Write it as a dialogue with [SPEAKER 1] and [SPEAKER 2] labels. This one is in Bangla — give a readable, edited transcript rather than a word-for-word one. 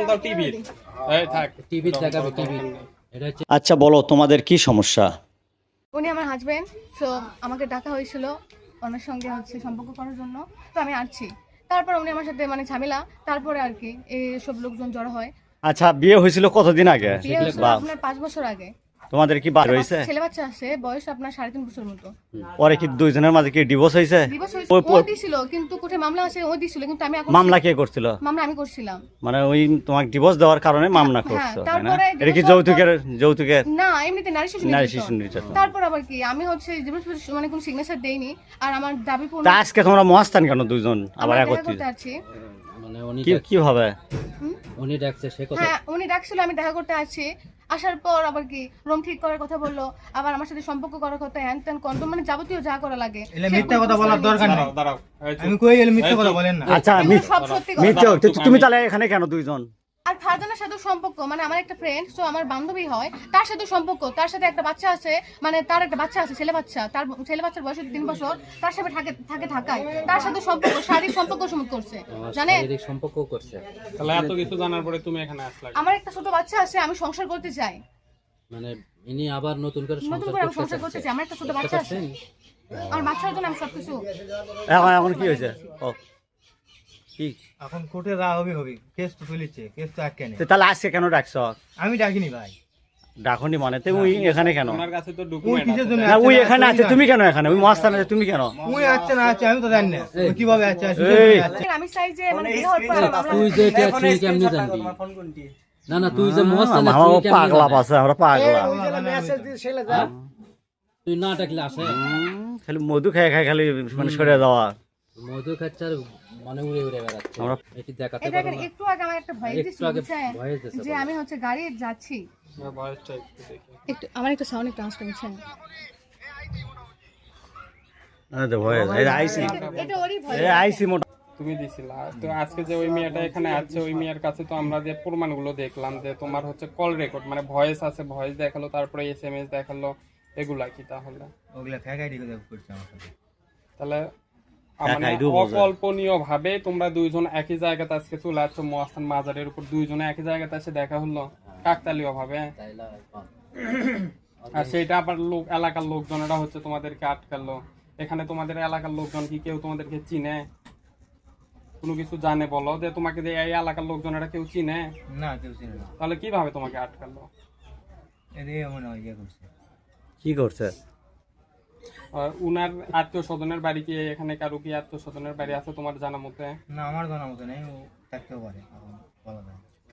[SPEAKER 1] দাও টিভির। এই থাক,
[SPEAKER 2] টিভির দেখাবে টিভি। এটা হচ্ছে
[SPEAKER 3] আচ্ছা বলো তোমাদের কি সমস্যা?
[SPEAKER 4] উনি আমার হাজবেন্ড, সো আমাকে ডাকা হয়েছিল ওনার সঙ্গে হচ্ছে সম্পর্ক করার জন্য, তো আমি আসছি। তারপর উনি আমার সাথে মানে ঝামেলা, তারপরে আর কি এই সব লোকজন জড়ো হয়।
[SPEAKER 3] আচ্ছা বিয়ে হয়েছিল কতদিন আগে?
[SPEAKER 4] বিয়ে হয়েছিল
[SPEAKER 3] বা
[SPEAKER 4] আপনার 5 বছর আগে।
[SPEAKER 3] তোমাদের কি বাচ্চা হয়েছে?
[SPEAKER 4] ছেলে বাচ্চা আছে, বয়স আপনার 3.5 বছর মতো।
[SPEAKER 3] পরে কি দুইজনের মাঝে কি ডিভোর্স হয়েছে?
[SPEAKER 4] দিবস হয়েছে, ও দিছিল, কিন্তু কোর্টে মামলা আছে, ও দিছিল, কিন্তু আমি এখন
[SPEAKER 3] মামলা কে করছিল?
[SPEAKER 4] মামলা আমি করছিলাম।
[SPEAKER 3] মানে ওই তোমাকে ডিভোর্স দেওয়ার কারণে মামলা করছো, তাই না?
[SPEAKER 4] তারপরে
[SPEAKER 3] এটা কি যৌতুকের?
[SPEAKER 4] না, এমনিতে নারী শিশু
[SPEAKER 3] নারী
[SPEAKER 4] নির্যাতন।
[SPEAKER 3] শিশু নির্যাতন।
[SPEAKER 4] তারপর আবার কি আমি হচ্ছে ডিভোর্স মানে কোনো সিগনেচার দেইনি, আর আমার দাবি পূর্ণ
[SPEAKER 3] তা আজকে তোমরা মহাস্থান কেন দুইজন আবার
[SPEAKER 4] দেখা
[SPEAKER 3] একত্রিত?
[SPEAKER 4] করতে আছি।
[SPEAKER 2] মানে উনি
[SPEAKER 3] কি হবে?
[SPEAKER 2] উনি ডাকছে সে কথা।
[SPEAKER 4] হ্যাঁ, উনি ডাকছিল, আমি দেখা করতে আছি। আসার পর আবার কি রুম ঠিক করার কথা বললো, আবার আমার সাথে সম্পর্ক করার কথা, হ্যান ত্যান কন্ডম, মানে যাবতীয় যা করা লাগে।
[SPEAKER 5] এলে মিথ্যা কথা বলার দরকার নেই।
[SPEAKER 1] দাঁড়াও, এই চুপ।
[SPEAKER 5] আমি কই গেলে মিথ্যা কথা বলেন না।
[SPEAKER 3] আচ্ছা
[SPEAKER 4] এগুলো সব সত্যি কথা।
[SPEAKER 3] মিথ্যে তুমি তাহলে এখানে কেন দুইজন?
[SPEAKER 4] আর ফারজানার সাথে সম্পর্ক, মানে আমার একটা ফ্রেন্ড, সো আমার বান্ধবী হয়, তার সাথে সম্পর্ক, তার সাথে একটা বাচ্চা আছে, মানে তার একটা বাচ্চা আছে, ছেলে বাচ্চা, তার ছেলে বাচ্চার বয়স 3 বছর, তার সাথে থাকে ঢাকায়, তার সাথে সম্পর্ক, শারীরিক সম্পর্ক সমুখ করছে, জানেন?
[SPEAKER 2] শারীরিক সম্পর্ক করছে।
[SPEAKER 1] তাহলে এত কিছু জানার পরে তুমি এখানে আসলা কেন?
[SPEAKER 4] আমার একটা ছোট বাচ্চা আছে, আমি সংসার করতে চাই,
[SPEAKER 2] মানে ইনি আবার নতুন করে
[SPEAKER 4] নতুন করে আমি সংসার করতে চাই, আমার একটা ছোট বাচ্চা আছে, আমার বাচ্চার জন্য আমি সবকিছু।
[SPEAKER 3] এখন কি হয়েছে? ও কি
[SPEAKER 5] এখন কোর্টে যা হবে হবে, কেস তো চলেছে, কেস তো আটকে নেই।
[SPEAKER 3] তাহলে আজকে কেন ডাকছ?
[SPEAKER 5] আমি ডাকিনি ভাই।
[SPEAKER 3] ডাকনি মানে তুই এখানে কেন?
[SPEAKER 1] তোমার কাছে তো
[SPEAKER 5] ওই
[SPEAKER 1] ডকুমেন্ট
[SPEAKER 5] কিসের জন্য
[SPEAKER 3] না ওই এখানে আছে, তুমি কেন এখানে? ওই মহাস্থানে আছে, তুমি কেন?
[SPEAKER 5] ওই আছে না আছে আমি তো জানি না ওই কিভাবে আছে
[SPEAKER 3] এই।
[SPEAKER 4] আমি চাই যে মানে বিয়ে হওয়ার পর আমার
[SPEAKER 2] তুই যে এটা তুই কেমনে জানবি? না না তুই যে মহাস্থানে
[SPEAKER 3] আমার
[SPEAKER 2] তুই কেমনে
[SPEAKER 3] পাগলা
[SPEAKER 2] জানবি?
[SPEAKER 3] পাশে, আমরা পাগলা।
[SPEAKER 2] হ্যাঁ? তুই না ডাকলে আসে।
[SPEAKER 3] খালি মধু খাই খালি মানে সরে যাওয়া।
[SPEAKER 2] মধু খাচ্ছে আর মানে উড়ে উড়ে বেড়াচ্ছে।
[SPEAKER 3] আমরা
[SPEAKER 2] এটি দেখাতে
[SPEAKER 4] এটা
[SPEAKER 2] পারবো
[SPEAKER 4] দেখেন,
[SPEAKER 2] না।
[SPEAKER 4] একটু আগে আমার একটা ভয়েস
[SPEAKER 2] একটু
[SPEAKER 4] দিছিল,
[SPEAKER 2] আগে
[SPEAKER 4] বুঝছেন?
[SPEAKER 2] ভয়েস দিছে
[SPEAKER 4] যে আমি হচ্ছে গাড়ি যাচ্ছি,
[SPEAKER 1] বয়সটা একটু দেখি।
[SPEAKER 4] একটু আমার একটু সাউন্ড একটু আসতে, বুঝছেন?
[SPEAKER 3] আইসি
[SPEAKER 4] এটা ওরই ভয়েস।
[SPEAKER 3] আইসি মোটা।
[SPEAKER 1] তুমি দিছিলা তো আজকে যে ওই মেয়েটা এখানে আছে, ওই মেয়ের কাছে তো আমরা যে প্রমাণগুলো দেখলাম যে তোমার হচ্ছে কল রেকর্ড, মানে ভয়েস আছে, ভয়েস দেখালো, তারপরে এসএমএস দেখালো, এগুলা কি তাহলে?
[SPEAKER 5] ওগুলা ফ্যাকাইটি কথা করছে আমার সাথে।
[SPEAKER 1] তাহলে মানে
[SPEAKER 3] একাই ডুবো যায়।
[SPEAKER 1] অকল্পনীয় ভাবে তোমরা দুইজন একই জায়গাতে আজকে চলে আসছো মহাস্থান মাজারের উপর, দুইজনে একই জায়গাতে এসে দেখা হলো কাকতালীয় ভাবে।
[SPEAKER 2] তাইলে
[SPEAKER 1] আর সেটা আবার লোক এলাকার লোকজনেরা হচ্ছে তোমাদেরকে আটকালো। এখানে তোমাদের এলাকার লোকজন কি কেউ তোমাদেরকে চিনে, কোনো কিছু জানে? বলো যে তোমাকে যে এই এলাকার লোকজনেরা কেউ চিনে?
[SPEAKER 5] না কেউ চিনে না।
[SPEAKER 1] তাহলে কিভাবে তোমাকে আটকালো?
[SPEAKER 5] এদিকে মনে হয় ইয়ে করছে।
[SPEAKER 3] কি করছে?
[SPEAKER 1] উনার আত্মীয় স্বজনের বাড়ি কি এখানে? কারো কি আত্মীয় স্বজনের বাড়ি আছে তোমার জানা মতে?
[SPEAKER 5] না আমার জানা মতো নেই, ও থাকতেও পারে, এখন বলা যায় না।